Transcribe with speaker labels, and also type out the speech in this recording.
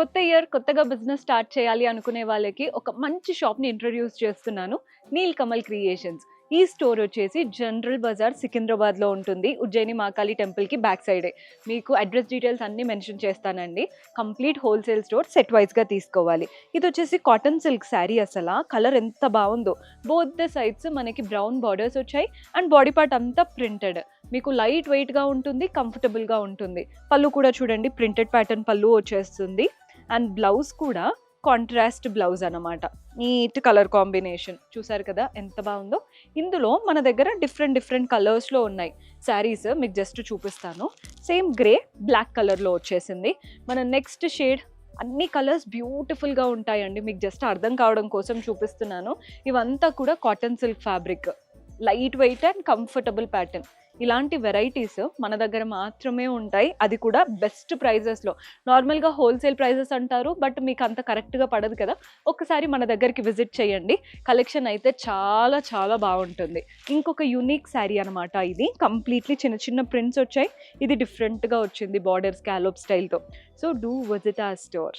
Speaker 1: కొత్త ఇయర్ కొత్తగా business start చేయాలి అనుకునే వాళ్ళకి ఒక మంచి షాప్‌ని ఇంట్రొడ్యూస్ చేస్తున్నాను. నీల్ కమల్ క్రియేషన్స్. ఈ స్టోర్ వచ్చేసి జనరల్ బజార్ సికింద్రాబాద్‌లో ఉంటుంది. ఉజ్జయిని మహాకాళి టెంపుల్‌కి బ్యాక్ సైడే. మీకు అడ్రెస్ డీటెయిల్స్ అన్నీ మెన్షన్ చేస్తానండి. కంప్లీట్ హోల్‌సేల్ స్టోర్ సెట్ వైస్‌గా తీసుకోవాలి. ఇదొచ్చేసి కాటన్ సిల్క్ శారీ అసల కలర్ ఎంత బావుందో. బోత్ ద సైడ్స్ మనకి బ్రౌన్ బార్డర్స్ వచ్చాయి అండ్ బాడీ పార్ట్ అంతా ప్రింటెడ్. మీకు లైట్ వెయిట్‌గా ఉంటుంది. కంఫర్టబుల్‌గా ఉంటుంది. పళ్ళు కూడా చూడండి ప్రింటెడ్ ప్యాటర్న్ పళ్ళు వచ్చేస్తుంది. అండ్ బ్లౌజ్ కూడా కాంట్రాస్ట్ బ్లౌజ్ అనమాట. నీట్ కలర్ కాంబినేషన్ చూసారు కదా ఎంత బాగుందో. ఇందులో మన దగ్గర డిఫరెంట్ కలర్స్లో ఉన్నాయి శారీస్. మీకు జస్ట్ చూపిస్తాను. సేమ్ గ్రే బ్లాక్ కలర్లో వచ్చేసింది. మన నెక్స్ట్ షేడ్ అన్ని కలర్స్ బ్యూటిఫుల్గా ఉంటాయండి. మీకు జస్ట్ అర్థం కావడం కోసం చూపిస్తున్నాను. ఇవంతా కూడా cotton silk fabric, light weight and comfortable pattern. ఇలాంటి వెరైటీస్ మన దగ్గర మాత్రమే ఉంటాయి. అది కూడా బెస్ట్ ప్రైజెస్లో. నార్మల్గా హోల్సేల్ ప్రైజెస్ అంటారు, బట్ మీకు అంత కరెక్ట్గా పడదు కదా. ఒక్కసారి మన దగ్గరికి విజిట్ చేయండి. కలెక్షన్ అయితే చాలా చాలా బాగుంటుంది. ఇంకొక యూనిక్ శారీ అనమాట ఇది. కంప్లీట్లీ చిన్న చిన్న ప్రింట్స్ వచ్చాయి. ఇది డిఫరెంట్గా వచ్చింది బార్డర్ స్కాలోప్ స్టైల్తో. So do visit our store.